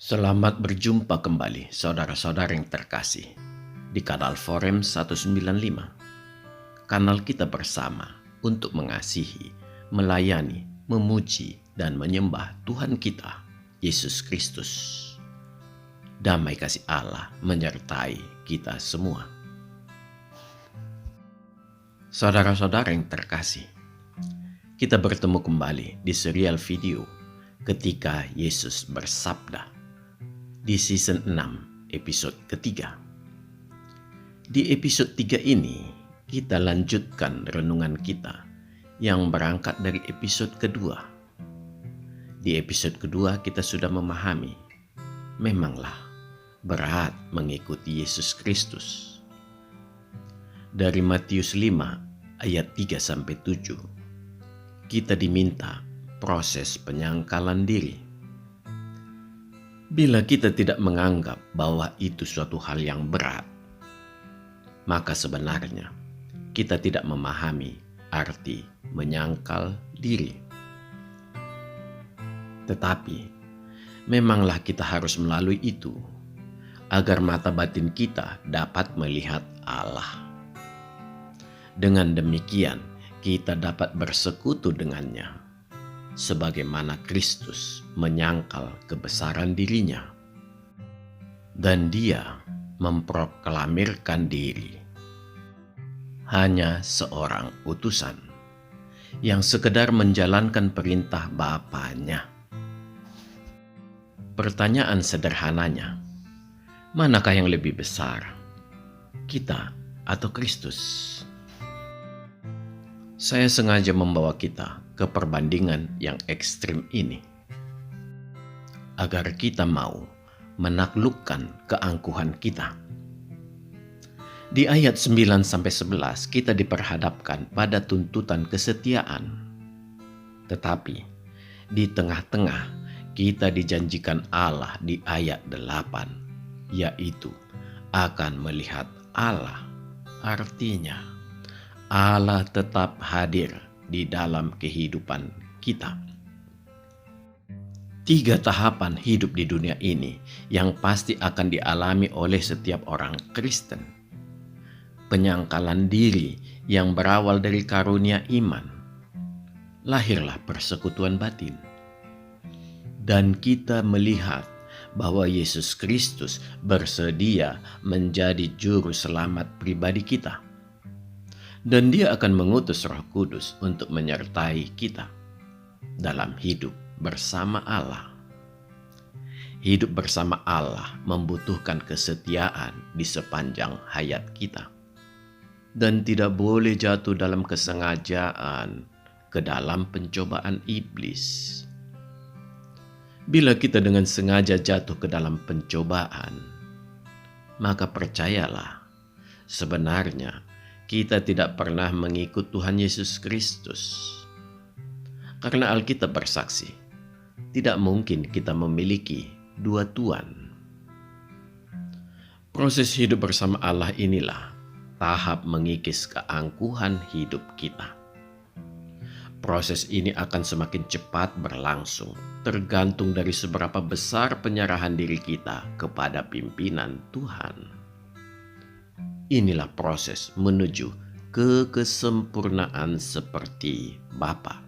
Selamat berjumpa kembali saudara-saudara yang terkasih di kanal Forum 195. Kanal kita bersama untuk mengasihi, melayani, memuji, dan menyembah Tuhan kita, Yesus Kristus. Damai kasih Allah menyertai kita semua. Saudara-saudara yang terkasih, kita bertemu kembali di serial video ketika Yesus bersabda di season 6 episode ketiga. Di episode 3 ini kita lanjutkan renungan kita yang berangkat dari episode kedua. Di episode kedua kita sudah memahami, memanglah berat mengikuti Yesus Kristus. Dari Matius 5 ayat 3-7, kita diminta proses penyangkalan diri. Bila kita tidak menganggap bahwa itu suatu hal yang berat, maka sebenarnya kita tidak memahami arti menyangkal diri. Tetapi memanglah kita harus melalui itu agar mata batin kita dapat melihat Allah. Dengan demikian kita dapat bersekutu dengannya, sebagaimana Kristus menyangkal kebesaran dirinya, dan dia memproklamirkan diri hanya seorang utusan yang sekedar menjalankan perintah Bapanya. Pertanyaan sederhananya, manakah yang lebih besar, kita atau Kristus? Saya sengaja membawa kita ke perbandingan yang ekstrim ini agar kita mau menaklukkan keangkuhan kita. Di ayat 9-11 kita diperhadapkan pada tuntutan kesetiaan. Tetapi di tengah-tengah kita dijanjikan Allah di ayat 8, yaitu akan melihat Allah. Artinya Allah tetap hadir di dalam kehidupan kita. 3 tahapan hidup di dunia ini yang pasti akan dialami oleh setiap orang Kristen. Penyangkalan diri yang berawal dari karunia iman. Lahirlah persekutuan batin. Dan kita melihat bahwa Yesus Kristus bersedia menjadi juru selamat pribadi kita. Dan dia akan mengutus Roh Kudus untuk menyertai kita dalam hidup bersama Allah. Hidup bersama Allah membutuhkan kesetiaan di sepanjang hayat kita. Dan tidak boleh jatuh dalam kesengajaan ke dalam pencobaan iblis. Bila kita dengan sengaja jatuh ke dalam pencobaan, maka percayalah, sebenarnya kita tidak pernah mengikut Tuhan Yesus Kristus. Karena Alkitab bersaksi, tidak mungkin kita memiliki 2 Tuhan. Proses hidup bersama Allah inilah tahap mengikis keangkuhan hidup kita. Proses ini akan semakin cepat berlangsung, tergantung dari seberapa besar penyerahan diri kita kepada pimpinan Tuhan. Inilah proses menuju ke kesempurnaan seperti Bapa.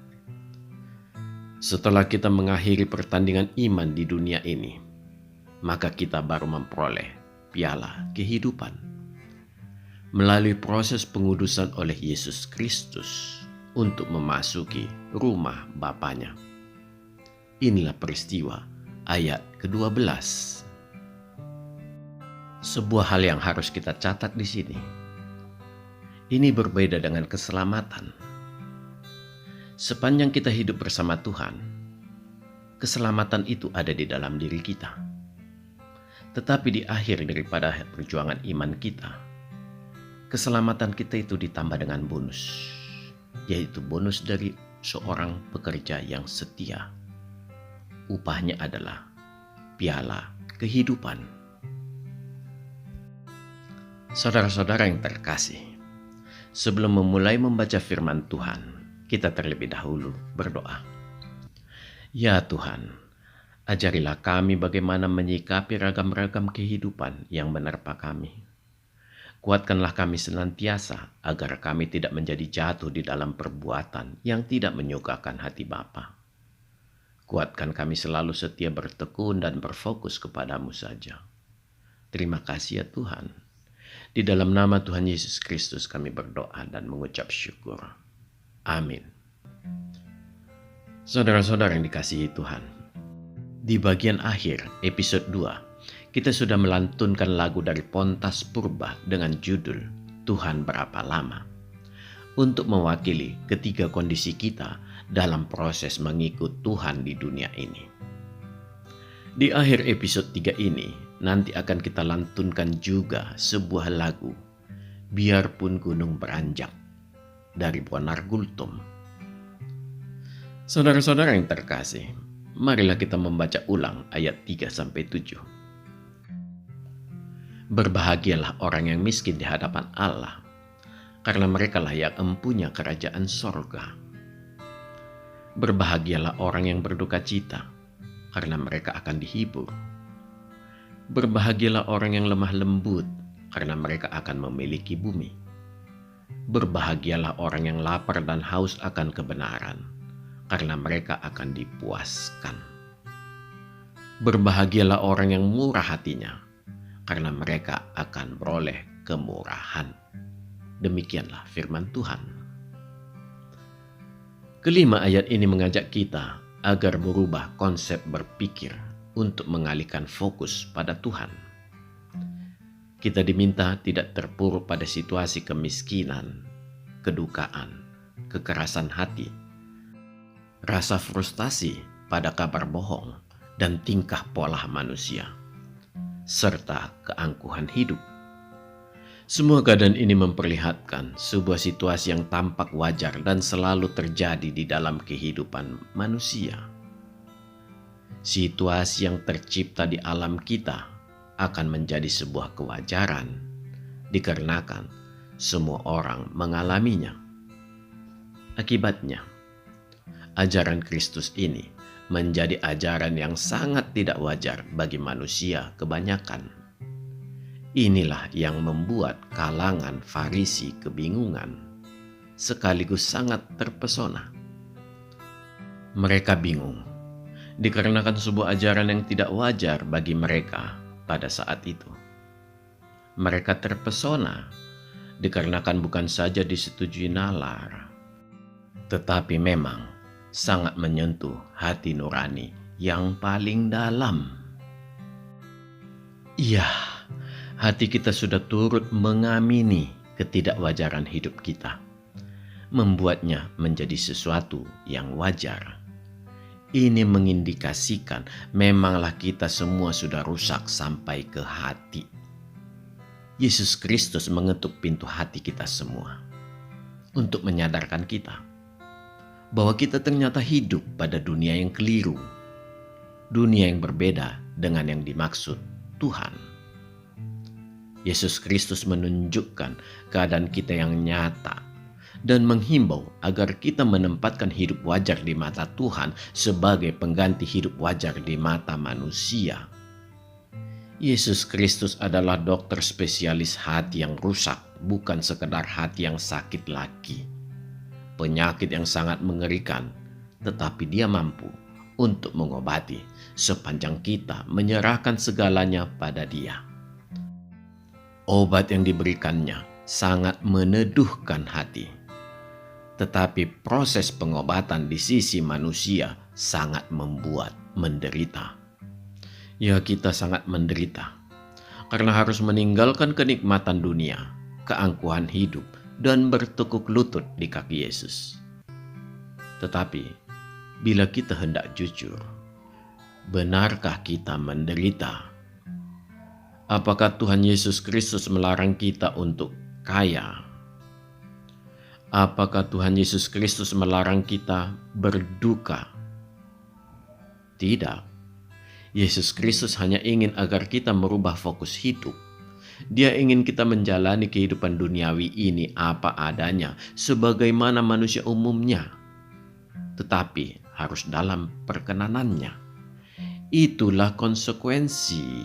Setelah kita mengakhiri pertandingan iman di dunia ini, maka kita baru memperoleh piala kehidupan melalui proses pengudusan oleh Yesus Kristus untuk memasuki rumah Bapanya. Inilah peristiwa ayat ke-12. Sebuah hal yang harus kita catat di sini. Ini berbeda dengan keselamatan. Sepanjang kita hidup bersama Tuhan, keselamatan itu ada di dalam diri kita. Tetapi di akhir daripada perjuangan iman kita, keselamatan kita itu ditambah dengan bonus, yaitu bonus dari seorang pekerja yang setia. Upahnya adalah piala kehidupan. Saudara-saudara yang terkasih, sebelum memulai membaca firman Tuhan, kita terlebih dahulu berdoa. Ya Tuhan, Ajarilah kami bagaimana menyikapi ragam-ragam kehidupan yang menerpa kami. Kuatkanlah kami senantiasa agar kami tidak menjadi jatuh di dalam perbuatan yang tidak menyukakan hati Bapa. Kuatkan kami selalu setia bertekun dan berfokus kepadamu saja. Terima kasih ya Tuhan. Di dalam nama Tuhan Yesus Kristus kami berdoa dan mengucap syukur. Amin. Saudara-saudara yang dikasihi Tuhan, di bagian akhir episode 2, kita sudah melantunkan lagu dari Pontas Purba dengan judul Tuhan Berapa Lama, untuk mewakili ketiga kondisi kita dalam proses mengikut Tuhan di dunia ini. Di akhir episode 3 ini, nanti akan kita lantunkan juga sebuah lagu, Biarpun Gunung Beranjak, dari Bonar Gultom. Saudara-saudara yang terkasih, marilah kita membaca ulang ayat 3-7. Berbahagialah orang yang miskin di hadapan Allah, karena merekalah yang empunya kerajaan sorga. Berbahagialah orang yang berduka cita, karena mereka akan dihibur. Berbahagialah orang yang lemah lembut, karena mereka akan memiliki bumi. Berbahagialah orang yang lapar dan haus akan kebenaran, karena mereka akan dipuaskan. Berbahagialah orang yang murah hatinya, karena mereka akan beroleh kemurahan. Demikianlah firman Tuhan. Kelima ayat ini mengajak kita agar berubah konsep berpikir untuk mengalihkan fokus pada Tuhan. Kita diminta tidak terpuruk pada situasi kemiskinan, kedukaan, kekerasan hati, rasa frustasi pada kabar bohong dan tingkah pola manusia, serta keangkuhan hidup. Semua keadaan ini memperlihatkan sebuah situasi yang tampak wajar dan selalu terjadi di dalam kehidupan manusia. Situasi yang tercipta di alam kita akan menjadi sebuah kewajaran dikarenakan semua orang mengalaminya. Akibatnya, ajaran Kristus ini menjadi ajaran yang sangat tidak wajar bagi manusia kebanyakan. Inilah yang membuat kalangan Farisi kebingungan, sekaligus sangat terpesona. Mereka bingung, dikarenakan sebuah ajaran yang tidak wajar bagi mereka pada saat itu. Mereka terpesona, dikarenakan bukan saja disetujui nalar, tetapi memang sangat menyentuh hati nurani yang paling dalam. Iya, hati kita sudah turut mengamini ketidakwajaran hidup kita, membuatnya menjadi sesuatu yang wajar. Ini mengindikasikan memanglah kita semua sudah rusak sampai ke hati. Yesus Kristus mengetuk pintu hati kita semua untuk menyadarkan kita bahwa kita ternyata hidup pada dunia yang keliru, dunia yang berbeda dengan yang dimaksud Tuhan. Yesus Kristus menunjukkan keadaan kita yang nyata dan menghimbau agar kita menempatkan hidup wajar di mata Tuhan sebagai pengganti hidup wajar di mata manusia. Yesus Kristus adalah dokter spesialis hati yang rusak, bukan sekedar hati yang sakit lagi. Penyakit yang sangat mengerikan, tetapi Dia mampu untuk mengobati sepanjang kita menyerahkan segalanya pada Dia. Obat yang diberikannya sangat meneduhkan hati, tetapi proses pengobatan di sisi manusia sangat membuat menderita. Ya, kita sangat menderita karena harus meninggalkan kenikmatan dunia, keangkuhan hidup, dan bertekuk lutut di kaki Yesus. Tetapi bila kita hendak jujur, benarkah kita menderita? Apakah Tuhan Yesus Kristus melarang kita untuk kaya? Apakah Tuhan Yesus Kristus melarang kita berduka? Tidak. Yesus Kristus hanya ingin agar kita merubah fokus hidup. Dia ingin kita menjalani kehidupan duniawi ini apa adanya, sebagaimana manusia umumnya. Tetapi harus dalam perkenanannya. Itulah konsekuensi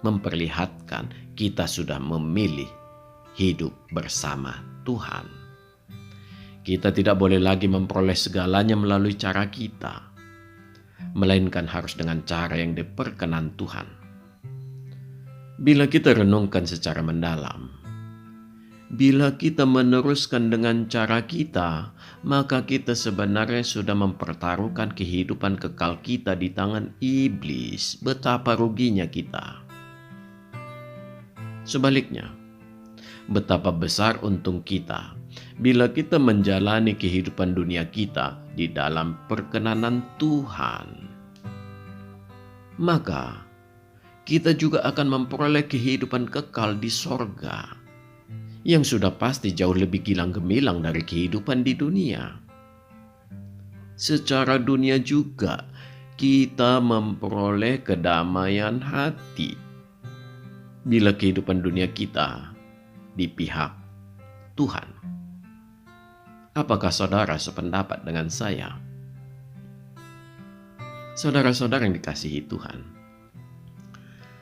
memperlihatkan kita sudah memilih hidup bersama Tuhan. Kita tidak boleh lagi memperoleh segalanya melalui cara kita, melainkan harus dengan cara yang diperkenan Tuhan. Bila kita renungkan secara mendalam, bila kita meneruskan dengan cara kita, maka kita sebenarnya sudah mempertaruhkan kehidupan kekal kita di tangan iblis. Betapa ruginya kita. Sebaliknya, betapa besar untung kita bila kita menjalani kehidupan dunia kita di dalam perkenanan Tuhan. Maka, kita juga akan memperoleh kehidupan kekal di sorga, yang sudah pasti jauh lebih gilang gemilang dari kehidupan di dunia. Secara dunia juga kita memperoleh kedamaian hati bila kehidupan dunia kita di pihak Tuhan. Apakah saudara sependapat dengan saya? Saudara-saudara yang dikasihi Tuhan,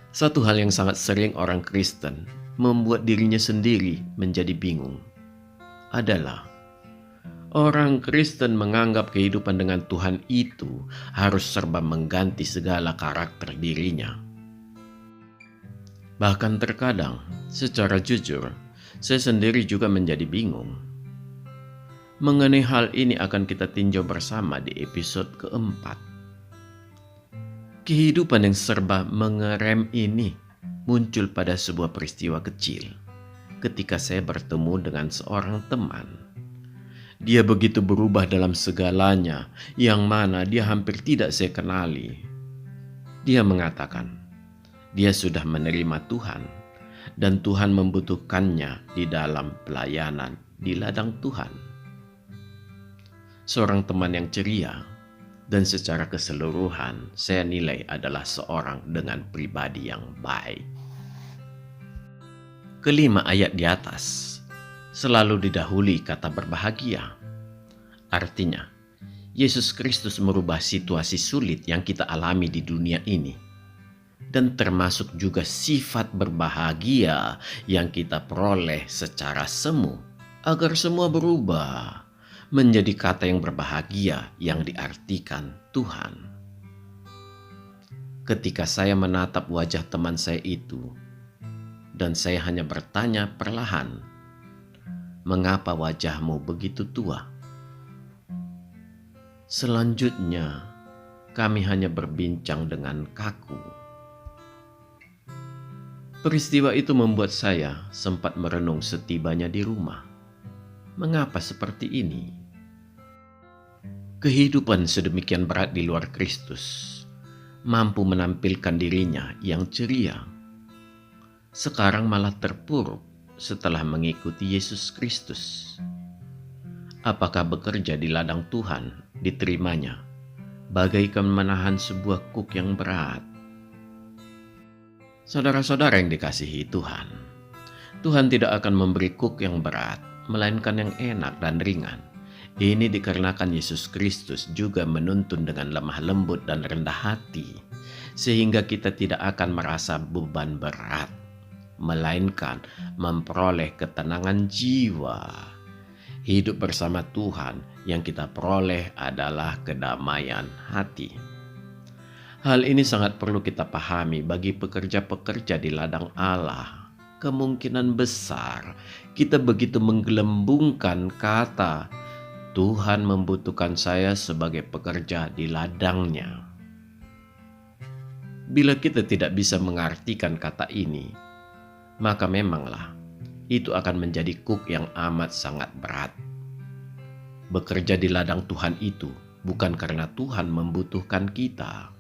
satu hal yang sangat sering orang Kristen membuat dirinya sendiri menjadi bingung adalah orang Kristen menganggap kehidupan dengan Tuhan itu harus serba mengganti segala karakter dirinya. Bahkan terkadang, secara jujur, saya sendiri juga menjadi bingung. Mengenai hal ini akan kita tinjau bersama di episode keempat. Kehidupan yang serba mengerem ini muncul pada sebuah peristiwa kecil ketika saya bertemu dengan seorang teman. Dia begitu berubah dalam segalanya, yang mana dia hampir tidak saya kenali. Dia mengatakan, dia sudah menerima Tuhan dan Tuhan membutuhkannya di dalam pelayanan di ladang Tuhan. Seorang teman yang ceria dan secara keseluruhan saya nilai adalah seorang dengan pribadi yang baik. Kelima ayat di atas selalu didahului kata berbahagia. Artinya, Yesus Kristus merubah situasi sulit yang kita alami di dunia ini, dan termasuk juga sifat berbahagia yang kita peroleh secara semu, agar semua berubah menjadi kata yang berbahagia yang diartikan Tuhan. Ketika saya menatap wajah teman saya itu, dan saya hanya bertanya perlahan, "Mengapa wajahmu begitu tua?" Selanjutnya, kami hanya berbincang dengan kaku. Peristiwa itu membuat saya sempat merenung setibanya di rumah. Mengapa seperti ini? Kehidupan sedemikian berat di luar Kristus mampu menampilkan dirinya yang ceria. Sekarang malah terpuruk setelah mengikuti Yesus Kristus. Apakah bekerja di ladang Tuhan diterimanya bagaikan menahan sebuah kuk yang berat? Saudara-saudara yang dikasihi Tuhan, Tuhan tidak akan memberi kuk yang berat, melainkan yang enak dan ringan. Ini dikarenakan Yesus Kristus juga menuntun dengan lemah lembut dan rendah hati, sehingga kita tidak akan merasa beban berat, melainkan memperoleh ketenangan jiwa. Hidup bersama Tuhan yang kita peroleh adalah kedamaian hati. Hal ini sangat perlu kita pahami bagi pekerja-pekerja di ladang Allah. Kemungkinan besar kita begitu menggelembungkan kata, "Tuhan membutuhkan saya sebagai pekerja di ladangnya." Bila kita tidak bisa mengartikan kata ini, maka memanglah itu akan menjadi kuk yang amat sangat berat. Bekerja di ladang Tuhan itu bukan karena Tuhan membutuhkan kita,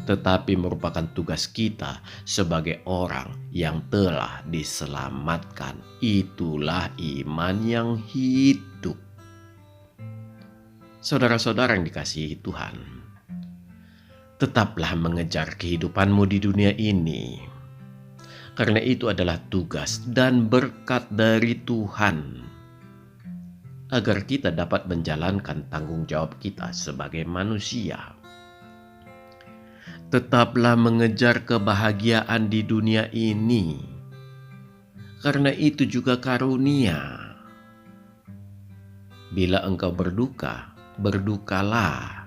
tetapi merupakan tugas kita sebagai orang yang telah diselamatkan. Itulah iman yang hidup. Saudara-saudara yang dikasihi Tuhan, tetaplah mengejar kehidupanmu di dunia ini, karena itu adalah tugas dan berkat dari Tuhan, agar kita dapat menjalankan tanggung jawab kita sebagai manusia. Tetaplah mengejar kebahagiaan di dunia ini, karena itu juga karunia. Bila engkau berduka, berdukalah,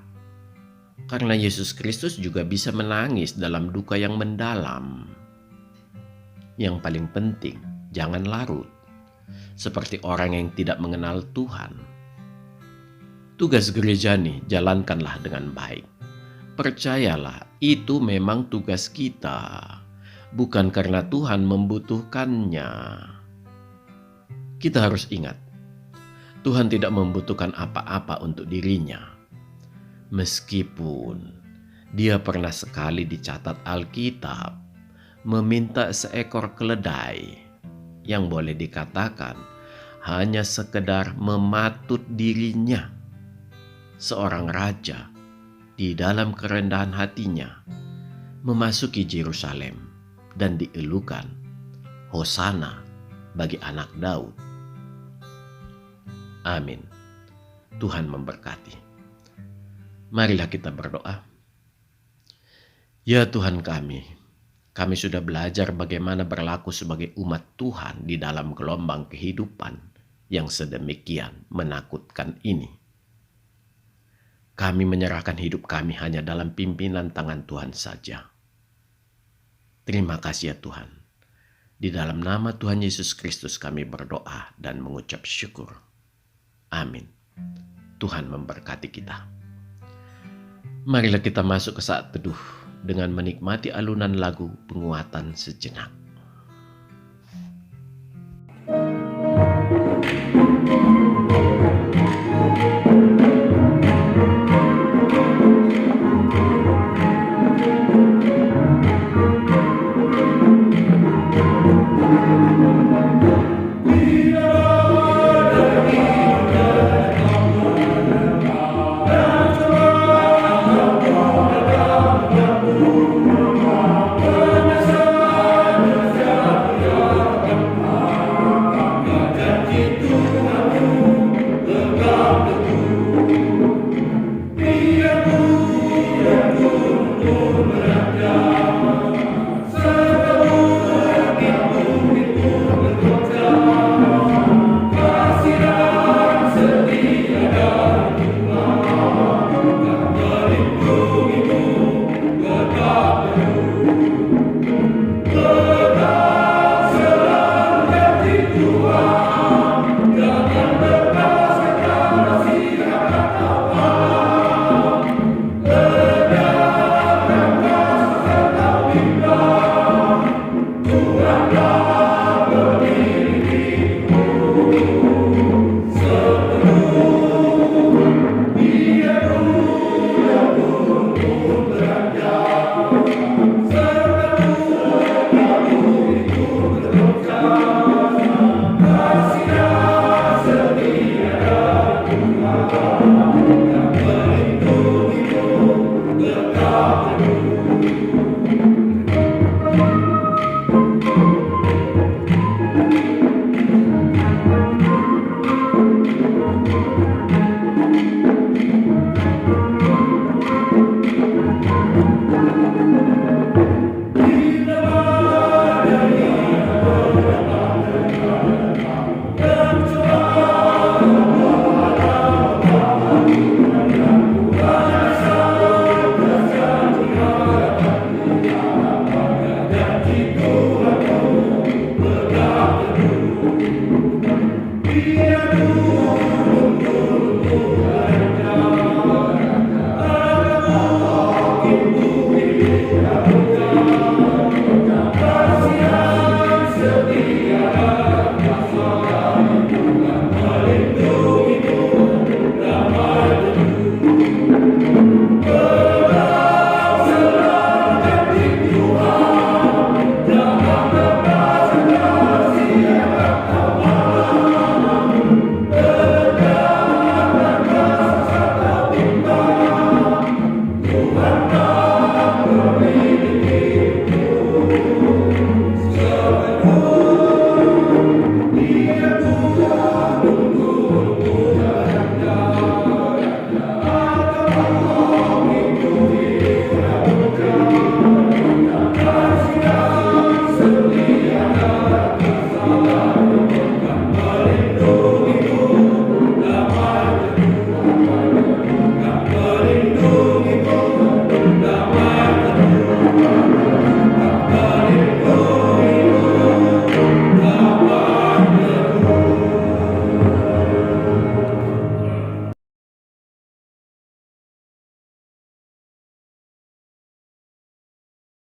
karena Yesus Kristus juga bisa menangis dalam duka yang mendalam. Yang paling penting, jangan larut seperti orang yang tidak mengenal Tuhan. Tugas gereja nih, jalankanlah dengan baik. Percayalah, itu memang tugas kita, bukan karena Tuhan membutuhkannya. Kita harus ingat, Tuhan tidak membutuhkan apa-apa untuk dirinya. Meskipun dia pernah sekali dicatat Alkitab meminta seekor keledai yang boleh dikatakan hanya sekedar mematut dirinya. Seorang raja di dalam kerendahan hatinya memasuki Yerusalem dan dielukan, Hosana bagi anak Daud. Amin. Tuhan memberkati. Marilah kita berdoa. Ya Tuhan kami sudah belajar bagaimana berlaku sebagai umat Tuhan di dalam gelombang kehidupan yang sedemikian menakutkan ini. Kami menyerahkan hidup kami hanya dalam pimpinan tangan Tuhan saja. Terima kasih ya Tuhan. Di dalam nama Tuhan Yesus Kristus kami berdoa dan mengucap syukur. Amin. Tuhan memberkati kita. Marilah kita masuk ke saat teduh dengan menikmati alunan lagu penguatan sejenak.